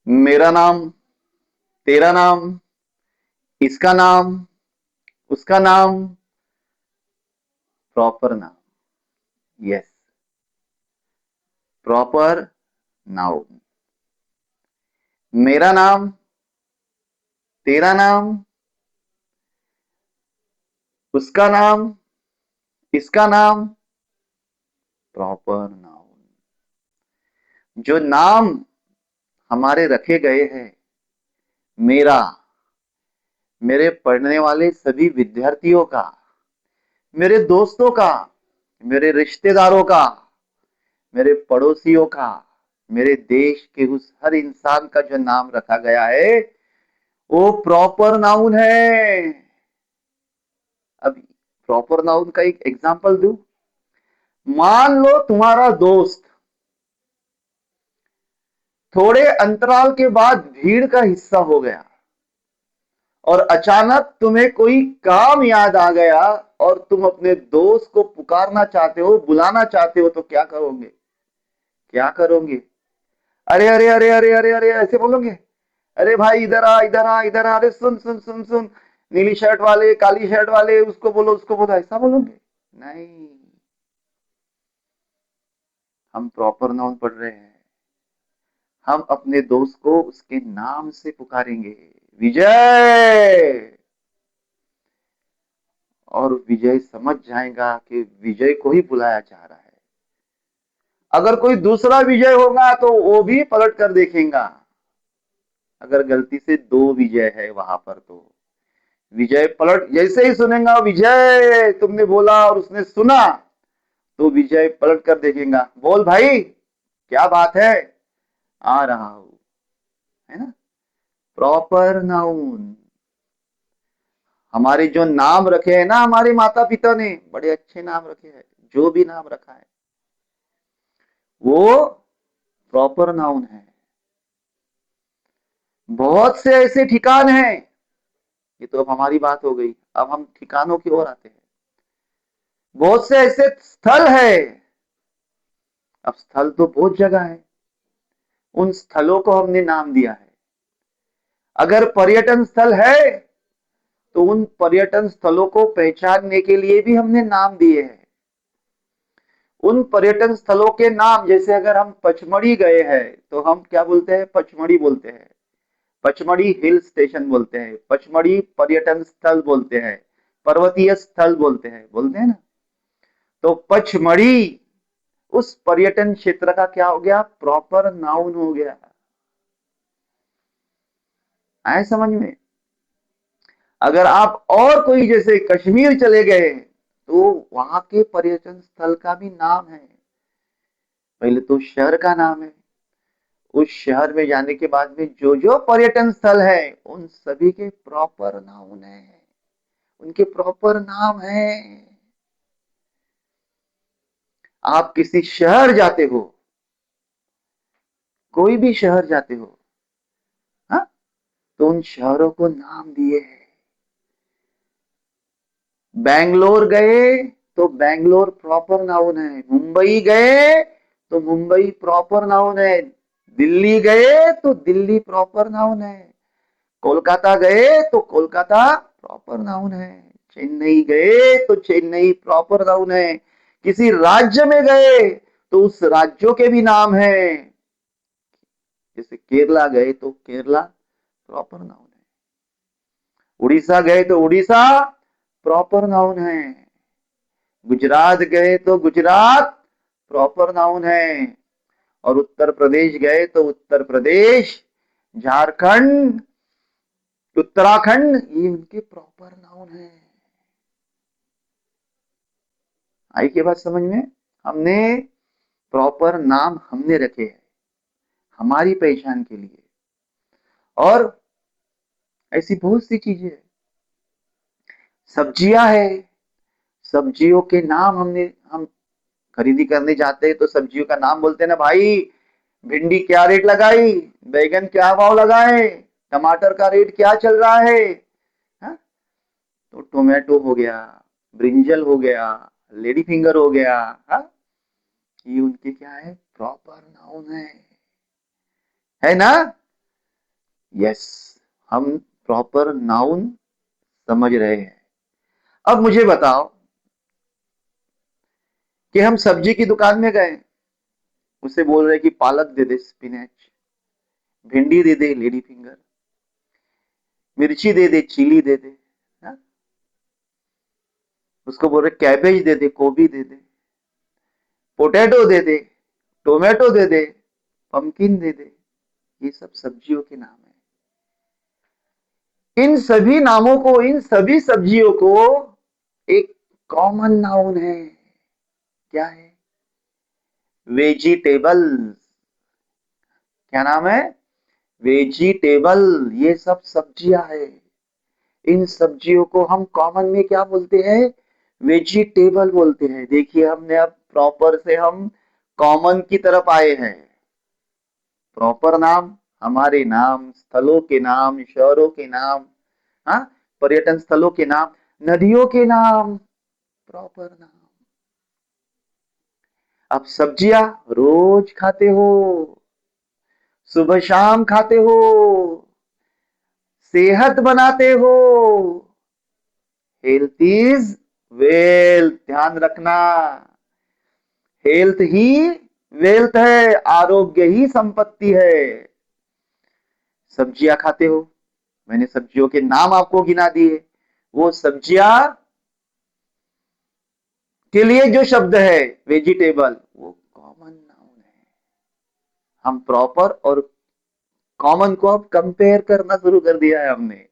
मेरा नाम, तेरा नाम, इसका नाम, उसका नाम, प्रॉपर नाम। Yes, proper noun. मेरा नाम, तेरा नाम, उसका नाम, इसका नाम, प्रॉपर नाउन। जो नाम हमारे रखे गए हैं, मेरा, मेरे पढ़ने वाले सभी विद्यार्थियों का, मेरे दोस्तों का, मेरे रिश्तेदारों का, मेरे पड़ोसियों का, मेरे देश के उस हर इंसान का जो नाम रखा गया है वो प्रॉपर नाउन है। अब प्रॉपर नाउन का एक एग्जांपल दूं। मान लो तुम्हारा दोस्त थोड़े अंतराल के बाद भीड़ का हिस्सा हो गया और अचानक तुम्हें कोई काम याद आ गया और तुम अपने दोस्त को पुकारना चाहते हो, बुलाना चाहते हो, तो क्या करोगे? क्या करोगे? अरे अरे अरे अरे अरे अरे ऐसे बोलोगे? अरे भाई इधर आ, इधर आ, इधर आ, अरे सुन सुन सुन सुन, नीली शर्ट वाले, काली शर्ट वाले, उसको बोलो, उसको बोलो, ऐसा बोलोगे? नहीं, हम प्रॉपर नाउन पढ़ रहे हैं। हम अपने दोस्त को उसके नाम से पुकारेंगे, विजय। और विजय समझ जाएगा कि विजय को ही बुलाया जा रहा है। अगर कोई दूसरा विजय होगा तो वो भी पलट कर देखेगा। अगर गलती से दो विजय है वहां पर तो विजय पलट, जैसे ही सुनेगा विजय तुमने बोला और उसने सुना, तो विजय पलट कर देखेगा, बोल भाई क्या बात है, आ रहा हूं। है ना? Proper noun. हमारे जो नाम रखे हैं ना हमारे माता पिता ने, बड़े अच्छे नाम रखे हैं, जो भी नाम रखा है वो प्रॉपर नाउन है। बहुत से ऐसे ठिकान हैं, ये तो अब हमारी बात हो गई, अब हम ठिकानों की ओर आते हैं। बहुत से ऐसे स्थल है, अब स्थल तो बहुत जगह है, उन स्थलों को हमने नाम दिया है। अगर पर्यटन स्थल है तो उन पर्यटन स्थलों को पहचानने के लिए भी हमने नाम दिए हैं। उन पर्यटन स्थलों के नाम, जैसे अगर हम पचमढ़ी गए हैं तो हम क्या बोलते हैं? पचमढ़ी बोलते हैं, पचमढ़ी हिल स्टेशन बोलते हैं, पचमढ़ी पर्यटन स्थल बोलते हैं, पर्वतीय स्थल बोलते हैं ना। तो पचमढ़ी उस पर्यटन क्षेत्र का क्या हो गया? प्रॉपर नाउन हो गया। आए समझ में? अगर आप और कोई जैसे कश्मीर चले गए तो वहां के पर्यटन स्थल का भी नाम है। पहले तो शहर का नाम है, उस शहर में जाने के बाद में जो जो पर्यटन स्थल है उन सभी के प्रॉपर नाउन है, उनके प्रॉपर नाम है। आप किसी शहर जाते हो, कोई भी शहर जाते हो, हाँ, तो उन शहरों को नाम दिए हैं। बैंगलोर गए तो बैंगलोर प्रॉपर नाउन है, मुंबई गए तो मुंबई प्रॉपर नाउन है, दिल्ली गए तो दिल्ली प्रॉपर नाउन है, कोलकाता गए तो कोलकाता प्रॉपर नाउन है, चेन्नई गए तो चेन्नई प्रॉपर नाउन है, किसी राज्य में गए तो उस राज्यों के भी नाम है। जैसे केरला गए तो केरला प्रॉपर नाउन है, उड़ीसा गए तो उड़ीसा प्रॉपर नाउन है, गुजरात गए तो गुजरात प्रॉपर नाउन है, और उत्तर प्रदेश गए तो उत्तर प्रदेश, झारखंड, उत्तराखंड, ये उनके प्रॉपर नाउन है। आई के बात समझ में? हमने प्रॉपर नाम हमने रखे हैं हमारी पहचान के लिए। और ऐसी बहुत सी चीजें हैं, सब्जियां है, सब्जियों के नाम हमने, हम खरीदी करने जाते हैं तो सब्जियों का नाम बोलते हैं ना भाई, भिंडी क्या रेट लगाई, बैगन क्या भाव लगाए, टमाटर का रेट क्या चल रहा है। हा? तो टोमेटो हो गया, ब्रिंजल हो गया, लेडी फिंगर हो गया, हा? ये उनके क्या है? प्रॉपर नाउन है ना? यस, हम प्रॉपर नाउन समझ रहे हैं। अब मुझे बताओ कि हम सब्जी की दुकान में गए, उसे बोल रहे कि पालक दे दे, स्पिनच, भिंडी दे दे, लेडी फिंगर, मिर्ची दे दे, चिली दे दे, हा? उसको बोल रहे कैबेज दे दे, गोभी दे दे, पोटैटो दे दे, टोमेटो दे दे, पम्पकिन दे दे। ये सब सब्जियों के नाम है। इन सभी नामों को, इन सभी सब्जियों को एक कॉमन नाउन है। क्या है? वेजिटेबल। क्या नाम है? वेजिटेबल। ये सब सब्जियां है। इन सब्जियों को हम कॉमन में क्या बोलते हैं? वेजिटेबल बोलते हैं। देखिए, हमने अब प्रॉपर से हम कॉमन की तरफ आए हैं। प्रॉपर नाम, हमारे नाम, स्थलों के नाम, शहरों के नाम, हाँ, पर्यटन स्थलों के नाम, नदियों के नाम, प्रॉपर नाम। अब सब्जियां रोज खाते हो, सुबह शाम खाते हो, सेहत बनाते हो। हेल्थ इज वेल्थ, ध्यान रखना। हेल्थ ही वेल्थ है, आरोग्य ही संपत्ति है। सब्जियां खाते हो, मैंने सब्जियों के नाम आपको गिना दिए। वो सब्जियां के लिए जो शब्द है वेजिटेबल, वो कॉमन नाउन है। हम प्रॉपर और कॉमन को अब कंपेयर करना शुरू कर दिया है हमने।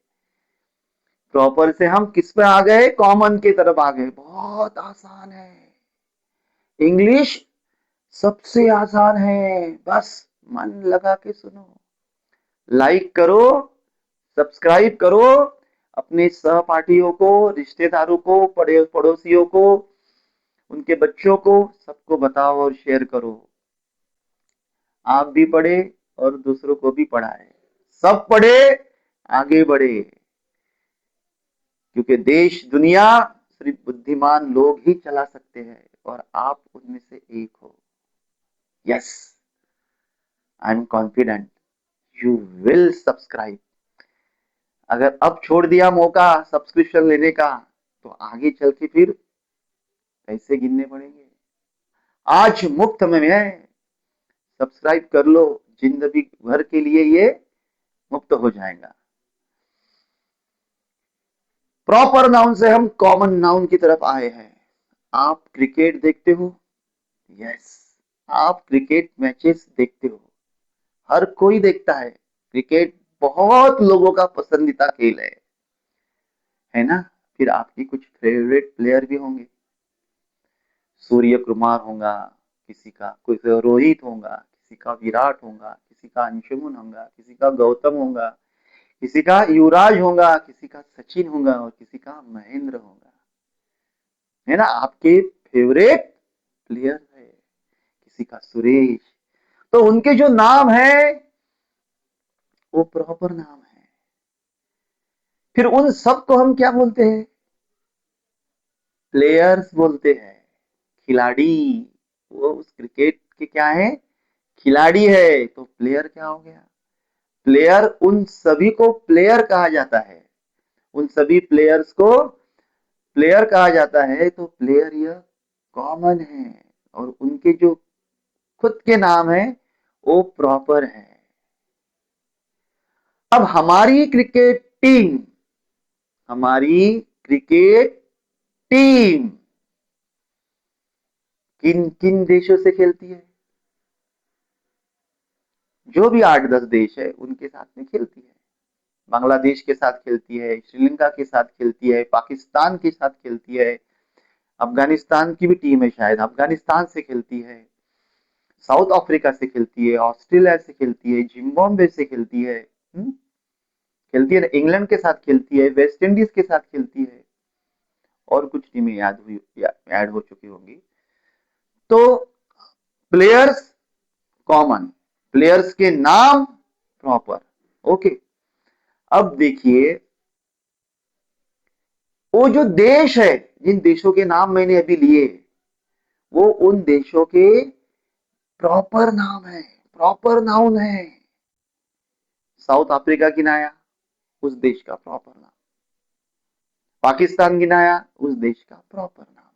प्रॉपर से हम किस पे आ गए? कॉमन की तरफ आ गए। बहुत आसान है। इंग्लिश सबसे आसान है, बस मन लगा के सुनो। लाइक करो, सब्सक्राइब करो, अपने सहपाठियों को, रिश्तेदारों को, पड़ोसियों को, उनके बच्चों को, सबको बताओ और शेयर करो। आप भी पढ़े और दूसरों को भी पढ़ाए, सब पढ़े, आगे बढ़े। क्योंकि देश दुनिया सिर्फ बुद्धिमान लोग ही चला सकते हैं, और आप उनमें से एक हो। Yes, I am confident you will subscribe. अगर अब छोड़ दिया मौका सब्सक्रिप्शन लेने का, तो आगे चल के फिर पैसे गिनने पड़ेंगे। आज मुफ्त में है, सब्सक्राइब कर लो, जिंदगी भर के लिए ये मुफ्त हो जाएगा। प्रॉपर नाउन से हम कॉमन नाउन की तरफ आए हैं। आप क्रिकेट देखते हो? यस, आप क्रिकेट मैचेस देखते हो, हर कोई देखता है। क्रिकेट बहुत लोगों का पसंदीदा खेल है ना? फिर आपकी कुछ फेवरेट प्लेयर भी होंगे। सूर्य कुमार होगा किसी का, कोई रोहित होगा किसी का, विराट होगा किसी का, अंशुमन होगा किसी का, गौतम होगा किसी का, युवराज होगा किसी का, सचिन होगा और किसी का महेंद्र होगा। है ना? आपके फेवरेट प्लेयर है। किसी का सुरेश। तो उनके जो नाम है वो प्रॉपर नाम है। फिर उन सबको हम क्या बोलते हैं? प्लेयर्स बोलते हैं, खिलाड़ी। वो उस क्रिकेट के क्या है? खिलाड़ी है। तो प्लेयर क्या हो गया? प्लेयर, उन सभी को प्लेयर कहा जाता है। उन सभी प्लेयर्स को प्लेयर कहा जाता है। तो प्लेयर यह कॉमन है, और उनके जो खुद के नाम है वो प्रॉपर है। अब हमारी क्रिकेट टीम, हमारी क्रिकेट टीम किन किन देशों से खेलती है? जो भी 8-10 देश है उनके साथ में खेलती है। बांग्लादेश के साथ खेलती है, श्रीलंका के साथ खेलती है, पाकिस्तान के साथ खेलती है, अफगानिस्तान की भी टीम है, शायद अफगानिस्तान से खेलती है, साउथ अफ्रीका से खेलती है, ऑस्ट्रेलिया से खेलती है, जिम्बाब्वे से खेलती है, खेलती है ना, इंग्लैंड के साथ खेलती है, वेस्ट इंडीज के साथ खेलती है, और कुछ टीमें ऐड हो चुकी होंगी। तो प्लेयर्स कॉमन, प्लेयर्स के नाम प्रॉपर। ओके, अब देखिए, वो जो देश है, जिन देशों के नाम मैंने अभी लिए, वो उन देशों के प्रॉपर नाम है, प्रॉपर नाउन है। साउथ अफ्रीका गिनाया, उस देश का प्रॉपर नाम। पाकिस्तान गिनाया, उस देश का प्रॉपर नाम।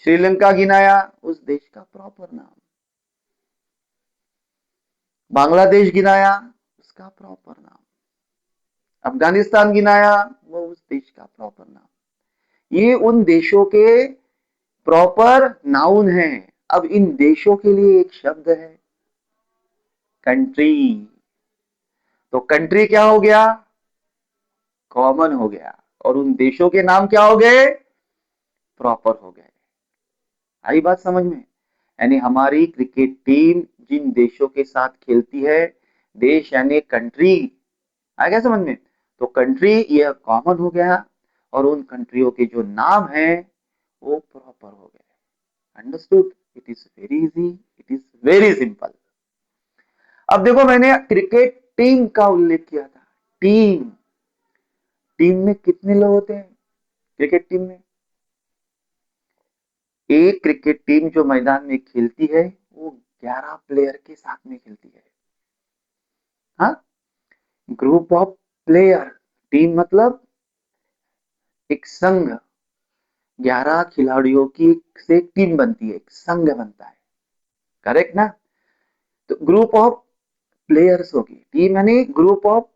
श्रीलंका गिनाया, उस देश का प्रॉपर नाम। बांग्लादेश गिनाया, उसका प्रॉपर नाम। अफगानिस्तान गिनाया, वो उस देश का प्रॉपर नाम। ये उन देशों के प्रॉपर नाउन है। अब इन देशों के लिए एक शब्द है कंट्री। तो कंट्री क्या हो गया? कॉमन हो गया। और उन देशों के नाम क्या हो गए? प्रॉपर हो गए। आई बात समझ में? यानी हमारी क्रिकेट टीम जिन देशों के साथ खेलती है, देश यानी कंट्री, आ गया समझ में? तो कंट्री यह कॉमन हो गया और उन कंट्रियों के जो नाम है वो प्रॉपर हो गए। Understood? It is very easy, it is very simple. अब देखो, मैंने क्रिकेट टीम का उल्लेख किया था। टीम, टीम में कितने लोग होते हैं क्रिकेट टीम में? एक क्रिकेट टीम जो मैदान में खेलती है वो 11 प्लेयर के साथ में खेलती है। हाँ, ग्रुप ऑफ प्लेयर। टीम मतलब एक संघ, 11 खिलाड़ियों की से एक टीम बनती है, एक संघ बनता है। करेक्ट ना? तो ग्रुप ऑफ प्लेयर्स होगी टीम, यानी ग्रुप ऑफ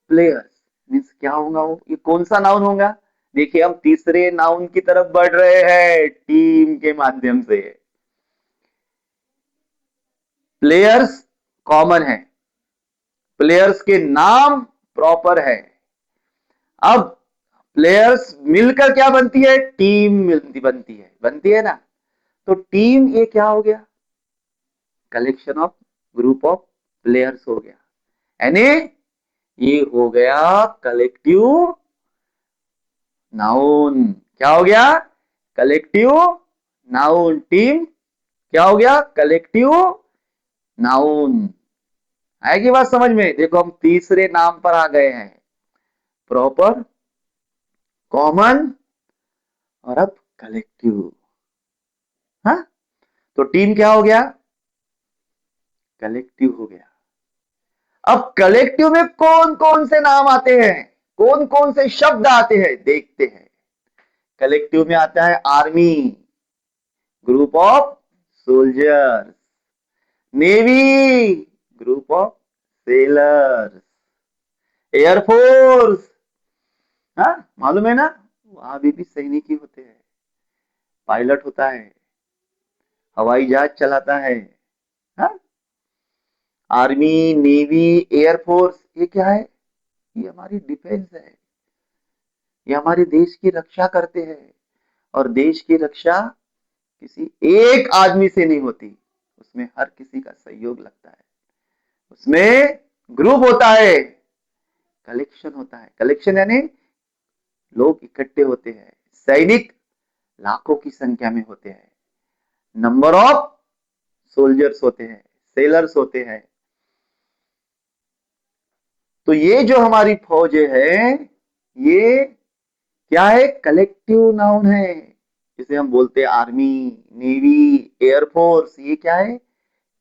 प्लेयर्स। मीन्स क्या होगा वो? ये कौन सा नाउन होगा? देखिए, हम तीसरे नाउन की तरफ बढ़ रहे हैं टीम के माध्यम से। प्लेयर्स कॉमन है, प्लेयर्स के नाम प्रॉपर है। अब प्लेयर्स मिलकर क्या बनती है? टीम बनती है ना? तो टीम ये क्या हो गया? Collection of group of players हो गया, यानी ये हो गया कलेक्टिव नाउन। क्या हो गया? Collective noun. टीम क्या हो गया? Collective noun. आएगी बात समझ में? देखो, हम तीसरे नाम पर आ गए हैं, प्रॉपर, कॉमन और अब कलेक्टिव। हाँ, तो टीम क्या हो गया? कलेक्टिव हो गया। अब कलेक्टिव में कौन कौन से नाम आते हैं, कौन कौन से शब्द आते हैं, देखते हैं। कलेक्टिव में आता है army, group of soldiers. Navy, group of sellers. Air force, हाँ मालूम है ना, वहां भी सैनिक ही होते हैं। पायलट होता है, हवाई जहाज चलाता है। हाँ? आर्मी, नेवी, एयरफोर्स, ये क्या है? ये हमारी डिफेंस है, ये हमारे देश की रक्षा करते हैं। और देश की रक्षा किसी एक आदमी से नहीं होती, उसमें हर किसी का सहयोग लगता है। उसमें ग्रुप होता है, कलेक्शन होता है। कलेक्शन यानी लोग इकट्ठे होते हैं, सैनिक लाखों की संख्या में होते हैं, नंबर ऑफ सोल्जर्स होते हैं, सेलर्स होते हैं। तो ये जो हमारी फौज है, ये क्या है? कलेक्टिव नाउन है। जिसे हम बोलते हैं आर्मी, नेवी, एयरफोर्स, ये क्या है?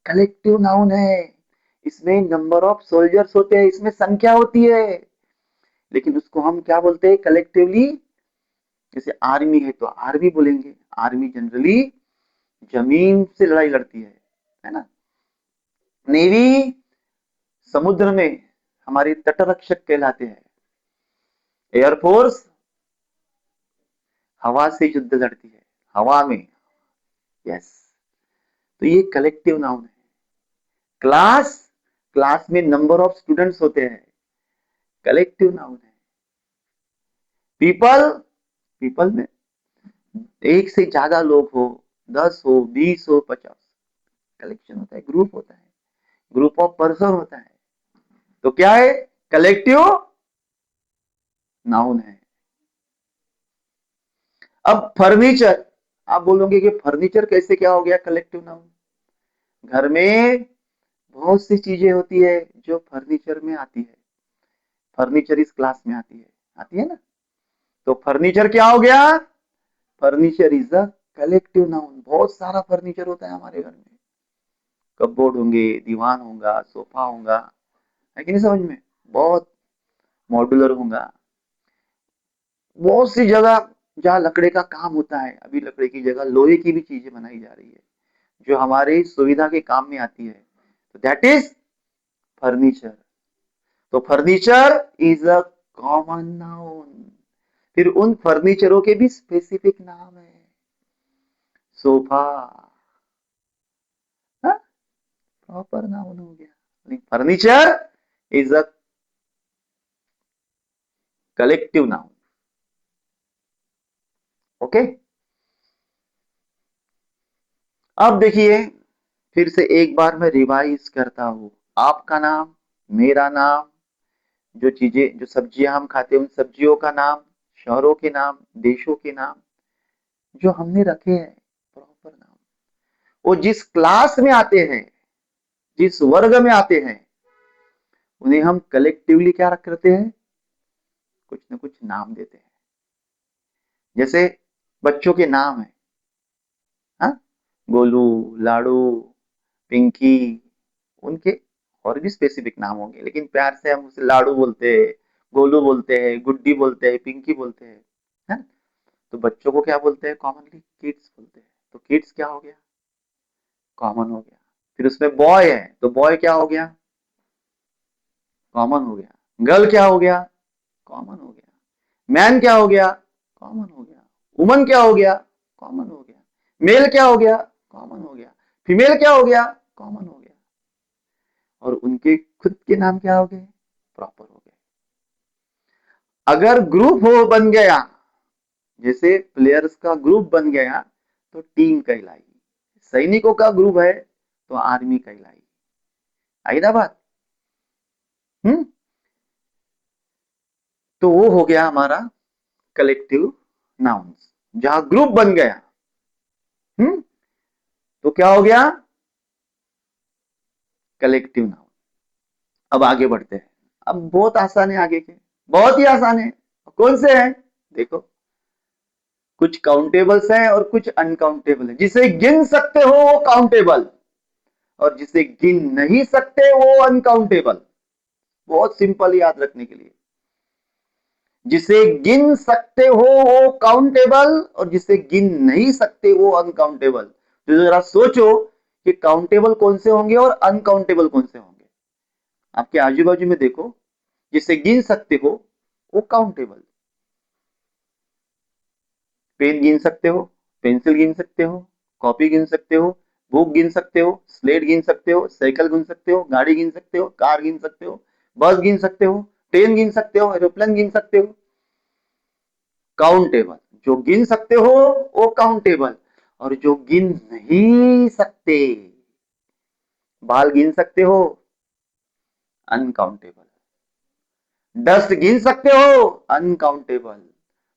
कलेक्टिव नाउन है। इसमें नंबर ऑफ सोल्जर्स होते हैं, इसमें संख्या होती है, लेकिन उसको हम क्या बोलते हैं? कलेक्टिवली। जैसे आर्मी है तो आर्मी बोलेंगे, आर्मी जनरली जमीन से लड़ाई लड़ती है ना? नेवी समुद्र में हमारे तटरक्षक कहलाते हैं। एयरफोर्स हवा से युद्ध लड़ती है, हवा में। यस, तो ये कलेक्टिव नाउन है। क्लास, क्लास में नंबर ऑफ स्टूडेंट्स होते हैं, कलेक्टिव नाउन है। पीपल, पीपल में एक से ज्यादा लोग हो, 10 हो, 20 हो, 50, कलेक्शन होता है, ग्रुप होता है, ग्रुप ऑफ पर्सन होता है। तो क्या है? कलेक्टिव नाउन है। अब फर्नीचर, आप बोलोगे कि फर्नीचर कैसे क्या हो गया कलेक्टिव नाउन? घर में बहुत सी चीजें होती है जो फर्नीचर में आती है, फर्नीचर इस क्लास में आती है ना? तो फर्नीचर क्या हो गया? Furniture is a collective noun. बहुत सारा फर्नीचर होता है हमारे घर में, कपबोर्ड होंगे, दीवान होगा, सोफा होगा, है कि नहीं समझ में? बहुत मॉड्यूलर होगा। बहुत सी जगह जहाँ लकड़े का काम होता है, अभी लकड़े की जगह लोहे की भी चीजें बनाई जा रही है जो हमारी सुविधा के काम में आती है, तो दैट इज फर्नीचर। तो furniture is a common noun. फिर उन फर्नीचरों के भी स्पेसिफिक नाम है। सोफा प्रॉपर नाउन हो गया, furniture is a collective noun. Okay, अब देखिए फिर से एक बार मैं रिवाइज करता हूं। आपका नाम, मेरा नाम, जो चीजें, जो सब्जियां हम खाते हैं उन सब्जियों का नाम, शहरों के नाम, देशों के नाम जो हमने रखे हैं, प्रॉपर नाम। वो जिस क्लास में आते हैं, जिस वर्ग में आते हैं, उन्हें हम कलेक्टिवली क्या रख करते हैं, कुछ ना कुछ नाम देते हैं। जैसे बच्चों के नाम है, हाँ, गोलू, लाडू, पिंकी, उनके और भी स्पेसिफिक नाम होंगे, लेकिन प्यार से हम उसे लाडू बोलते हैं, गोलू बोलते हैं, गुड्डी बोलते हैं, पिंकी बोलते हैं, है? तो बच्चों को क्या बोलते हैं, कॉमनली किड्स बोलते हैं। तो किड्स क्या हो गया, कॉमन हो गया। फिर उसमें बॉय है तो बॉय क्या हो गया, कॉमन हो गया। गर्ल क्या हो गया, कॉमन हो गया। मैन क्या हो गया, कॉमन हो गया। वुमन क्या हो गया, कॉमन हो गया। मेल क्या हो गया, कॉमन हो गया। फीमेल क्या हो गया, कॉमन हो गया। और उनके खुद के नाम क्या हो गए, प्रॉपर हो गए। अगर ग्रुप हो बन गया, जैसे प्लेयर्स का ग्रुप बन गया तो टीम कहलाएगी। सैनिकों का ग्रुप है तो आर्मी कहलाएगी। आई ना बात? हम्म। तो वो हो गया हमारा कलेक्टिव नाउन्स, जहां ग्रुप बन गया। तो क्या हो गया, कलेक्टिव नाउन। अब आगे बढ़ते हैं। अब बहुत आसान है आगे के, बहुत ही आसान है। कौन से हैं, देखो, कुछ काउंटेबल्स हैं और कुछ अनकाउंटेबल है। जिसे गिन सकते हो वो काउंटेबल, और जिसे गिन नहीं सकते वो अनकाउंटेबल। बहुत सिंपल याद रखने के लिए, जिसे गिन सकते हो वो काउंटेबल और जिसे गिन नहीं सकते वो अनकाउंटेबल। तो जरा सोचो कि काउंटेबल कौन से होंगे और अनकाउंटेबल कौन से होंगे। आपके आजू बाजू में देखो, जिसे गिन सकते हो वो काउंटेबल, पेन गिन सकते हो, पेंसिल गिन सकते हो, कॉपी गिन सकते हो, बुक गिन सकते हो, स्लेट गिन सकते हो, साइकिल गिन सकते हो, गाड़ी गिन सकते हो, कार गिन सकते हो, बस गिन सकते हो, ट्रेन गिन सकते हो, एरोप्लेन गिन सकते हो। काउंटेबल, जो गिन सकते हो वो काउंटेबल, और जो गिन नहीं सकते, बाल गिन सकते हो, अनकाउंटेबल। डस्ट गिन सकते हो, अनकाउंटेबल।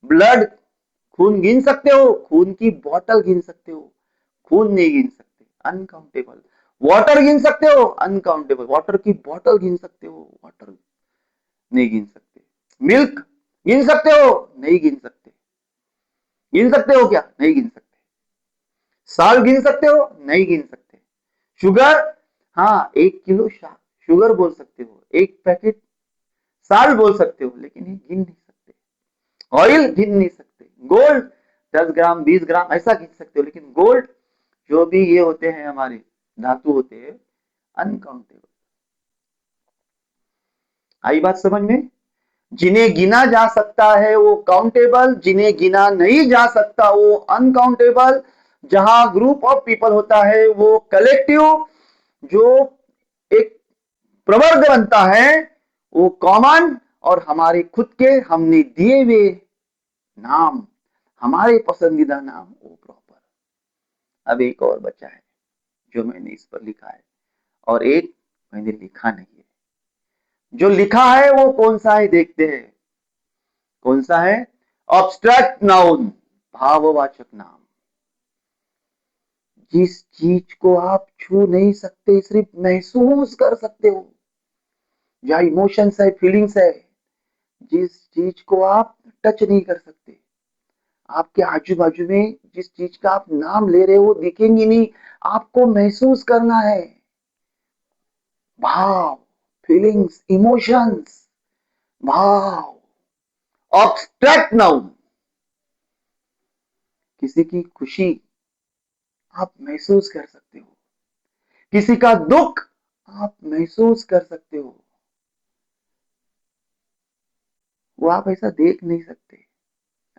ब्लड, खून गिन सकते हो, खून की बोतल गिन सकते हो, खून नहीं गिन सकते, अनकाउंटेबल। वाटर गिन सकते हो, अनकाउंटेबल। वाटर की बोतल गिन सकते हो, वाटर नहीं गिन सकते। मिल्क गिन सकते हो, नहीं गिन सकते। गिन सकते हो क्या, नहीं गिन सकते। साल गिन सकते हो, नहीं गिन सकते। शुगर, हाँ 1 किलो शुगर बोल सकते हो, एक पैकेट साल बोल सकते हो, लेकिन ये गिन नहीं सकते। ऑयल गिन नहीं सकते। गोल्ड 10 ग्राम 20 ग्राम ऐसा गिन सकते हो, लेकिन गोल्ड, जो भी ये होते हैं हमारे धातु होते हैं, अनकाउंटेबल। आई बात समझ में? जिन्हें गिना जा सकता है वो काउंटेबल, जिन्हें गिना नहीं जा सकता वो अनकाउंटेबल। जहां ग्रुप ऑफ पीपल होता है वो कलेक्टिव, जो एक प्रवर्ग बनता है वो कॉमन, और हमारे खुद के हमने दिए हुए नाम, हमारे पसंदीदा नाम वो प्रॉपर। अब एक और बचा है जो मैंने इस पर लिखा है, और एक मैंने लिखा नहीं है। जो लिखा है वो कौन सा है, देखते हैं कौन सा है। ऑब्स्ट्रैक्ट नाउन, भाववाचक नाम। जिस चीज को आप छू नहीं सकते, सिर्फ महसूस कर सकते हो, या इमोशंस है, फीलिंग्स है, जिस चीज को आप टच नहीं कर सकते, आपके आजू बाजू में जिस चीज का आप नाम ले रहे हो वो दिखेंगी नहीं, आपको महसूस करना है। भाव, फीलिंग्स, इमोशंस, भाव, ऑब्स्ट्रैक्ट नाउन। किसी की खुशी आप महसूस कर सकते हो, किसी का दुख आप महसूस कर सकते हो। वो आप ऐसा देख नहीं सकते,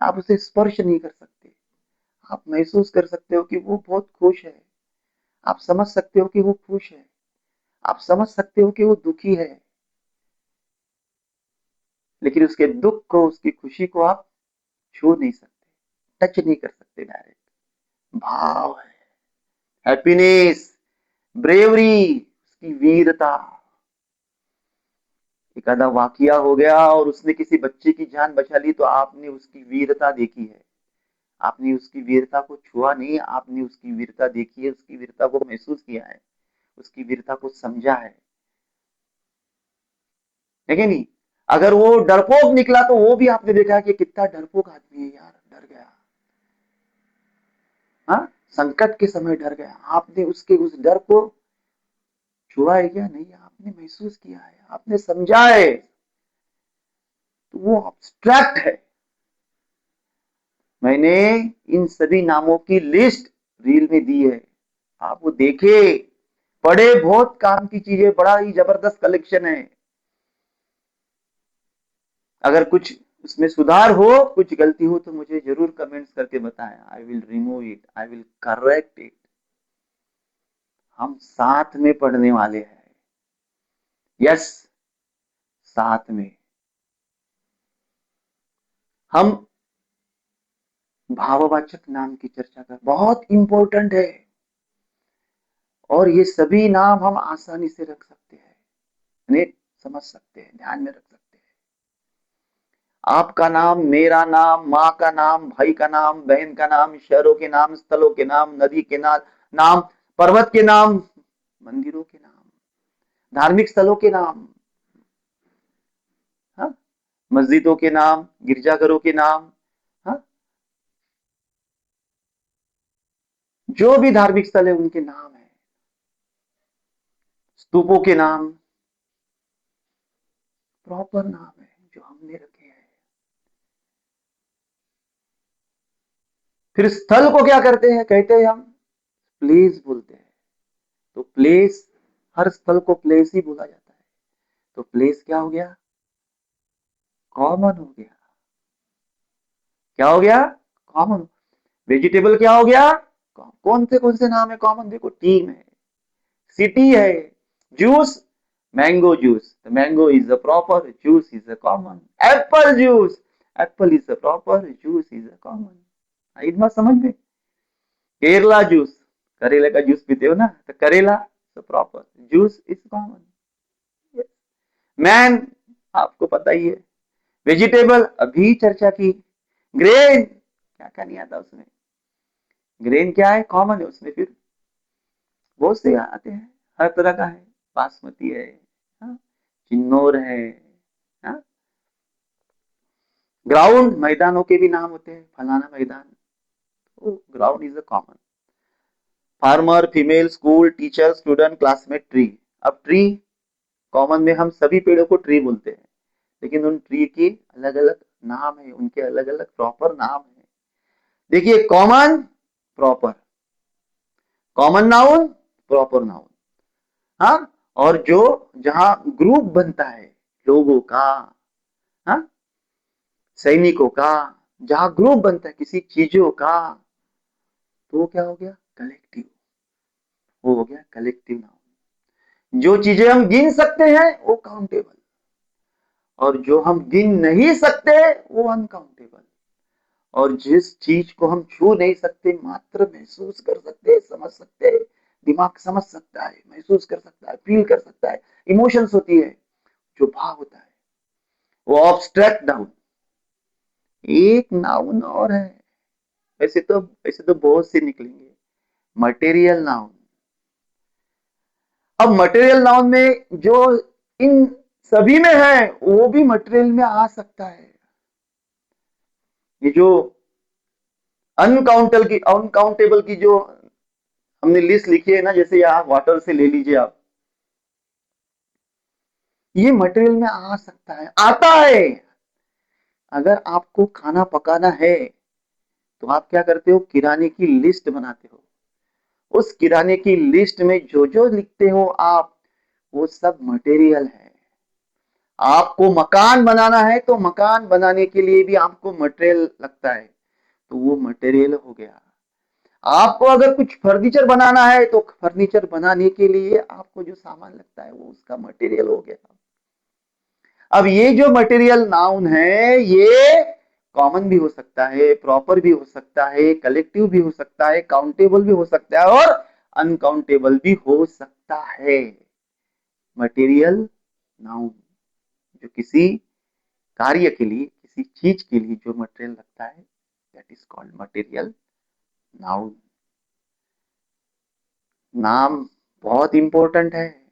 आप उसे स्पर्श नहीं कर सकते, आप महसूस कर सकते हो कि वो बहुत खुश है, आप समझ सकते हो कि वो खुश है, आप समझ सकते हो कि वो दुखी है, लेकिन उसके दुख को, उसकी खुशी को आप छू नहीं सकते, टच नहीं कर सकते डायरेक्ट। भाव है, हैप्पीनेस, ब्रेवरी, उसकी वीरता। एक आधा वाकया हो गया और उसने किसी बच्चे की जान बचा ली, तो आपने उसकी वीरता देखी है, आपने उसकी वीरता को छुआ नहीं, आपने उसकी वीरता देखी है, उसकी वीरता को महसूस किया है, उसकी वीरता को समझा है कि नहीं? अगर वो डरपोक निकला तो वो भी आपने देखा कि कितना डरपोक आदमी है यार, डर गया, हाँ, संकट के समय डर गया। आपने उसके उस डर को छुआ है क्या? नहीं, आपने महसूस किया है, आपने समझा है, तो वो अब्स्ट्रैक्ट है। मैंने इन सभी नामों की लिस्ट रील में दी है, आप वो देखे, पढ़े, बहुत काम की चीजें, बड़ा ही जबरदस्त कलेक्शन है। अगर कुछ उसमें सुधार हो, कुछ गलती हो, तो मुझे जरूर कमेंट्स करके बताएं। I will remove it, I will correct it. हम साथ में पढ़ने वाले हैं, यस, साथ में। हम भाववाचक नाम की चर्चा कर, बहुत इंपॉर्टेंट है, और ये सभी नाम हम आसानी से रख सकते हैं, यानी समझ सकते हैं, ध्यान में रख सकते हैं। आपका नाम, मेरा नाम, माँ का नाम, भाई का नाम, बहन का नाम, शहरों के नाम, स्थलों के नाम, नदी के नाम, पर्वत के नाम, मंदिरों के नाम, धार्मिक स्थलों के नाम, हाँ, मस्जिदों के नाम, गिरजाघरों के नाम, हाँ, जो भी धार्मिक स्थल है उनके नाम है, स्तूपों के नाम, प्रॉपर नाम है जो हमने रखे हैं। फिर स्थल को क्या करते हैं? कहते हैं हम प्लेस बोलते हैं। तो प्लेस, हर स्थल को प्लेस ही बोला जाता है, तो प्लेस क्या हो गया? कॉमन हो गया। क्या हो गया? कॉमन। वेजिटेबल क्या हो गया? कौन से नाम है कॉमन? देखो, टीम है, सिटी है, juice, mango juice, the mango is the proper, juice is the common, apple juice, apple is the proper, juice is the common। आई बात समझ में? केरला जूस, करेले का जूस पीते हो ना, तो करेला तो proper, juice is common. Man, आपको पता ही है। वेजिटेबल, अभी चर्चा की। ग्रेन, क्या क्या नहीं आता उसमें, ग्रेन क्या है? कॉमन है उसमें। फिर बहुत से आते हैं, हर तरह का है, बासमती है, हाँ? चिन्नौर है, हाँ? ग्राउंड, मैदानों के भी नाम होते हैं, फलाना मैदान, तो ground is a common. Farmer, female, school, teacher, student, classmate, tree. अब ट्री, कॉमन में हम सभी पेड़ों को ट्री बोलते हैं, लेकिन उन ट्री की अलग अलग नाम है, उनके अलग अलग प्रॉपर नाम है। देखिए, common, proper, common noun, proper noun, हाँ? और जो जहां ग्रुप बनता है लोगों का, हाँ, सैनिकों का, जहां ग्रुप बनता है किसी चीजों का, तो वो क्या हो गया? कलेक्टिव। वो हो गया कलेक्टिव नाउन। जो चीजें हम गिन सकते हैं वो काउंटेबल, और जो हम गिन नहीं सकते वो अनकाउंटेबल, और जिस चीज को हम छू नहीं सकते, मात्र महसूस कर सकते हैं, समझ सकते हैं, दिमाग समझ सकता है, महसूस कर सकता है, फील कर सकता है, इमोशंस होती है, जो भाव होता है, वो ऑब्स्ट्रैक्ट नाउन। एक नाउन और है, वैसे तो बहुत से निकलेंगे, मटेरियल नाउन। अब मटेरियल नाउन में जो इन सभी में है, वो भी मटेरियल में आ सकता है। ये जो अनकाउंटेबल की जो हमने लिस्ट लिखी है ना, जैसे यहाँ वाटर से ले लीजिए आप, ये मटेरियल में आ सकता है, आता है। अगर आपको खाना पकाना है तो आप क्या करते हो, किराने की लिस्ट बनाते हो। उस किराने की लिस्ट में जो जो लिखते हो आप, वो सब मटेरियल है। आपको मकान बनाना है तो मकान बनाने के लिए भी आपको मटेरियल लगता है, तो वो मटेरियल हो गया। आपको अगर कुछ फर्नीचर बनाना है तो फर्नीचर बनाने के लिए आपको जो सामान लगता है वो उसका मटेरियल हो गया। अब ये जो मटेरियल नाउन है, ये कॉमन भी हो सकता है, प्रॉपर भी हो सकता है, कलेक्टिव भी हो सकता है, काउंटेबल भी हो सकता है और अनकाउंटेबल भी हो सकता है। मटेरियल नाउन, जो किसी कार्य के लिए, किसी चीज के लिए जो मटेरियल लगता है, that is called material noun. नाम बहुत इंपॉर्टेंट है।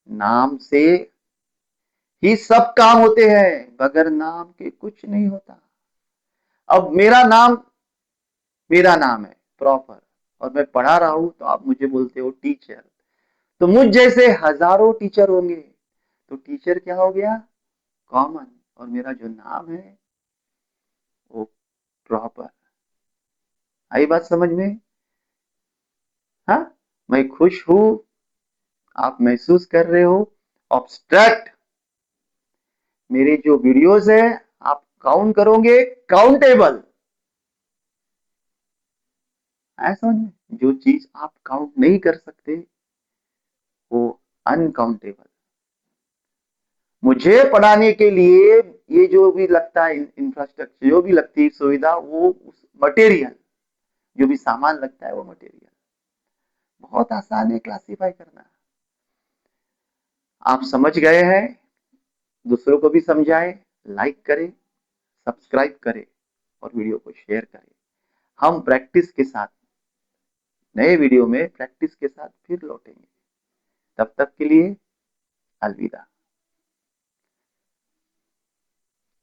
नाम से ही सब काम होते हैं, बगैर नाम के कुछ नहीं होता। अब मेरा नाम है प्रॉपर, और मैं पढ़ा रहा हूं तो आप मुझे बोलते हो टीचर। तो मुझ जैसे हजारों टीचर होंगे, तो टीचर क्या हो गया, कॉमन, और मेरा जो नाम है वो प्रॉपर। आई बात समझ में? हाँ, मैं खुश हूं, आप महसूस कर रहे हो। ऑब्स्ट्रैक्ट, मेरे जो वीडियोस है आप काउंट करोगे, काउंटेबल। ऐसा समझ में, जो चीज आप काउंट नहीं कर सकते वो अनकाउंटेबल। मुझे पढ़ाने के लिए ये जो भी लगता है इंफ्रास्ट्रक्चर, जो भी लगती है सुविधा, वो मटेरियल, जो भी सामान लगता है वो मटेरियल। बहुत आसान है क्लासिफाई करना। आप समझ गए हैं, दूसरों को भी समझाएं, लाइक करें, सब्सक्राइब करें और वीडियो को शेयर करें। हम प्रैक्टिस के साथ, नए वीडियो में प्रैक्टिस के साथ फिर लौटेंगे। तब तक के लिए अलविदा।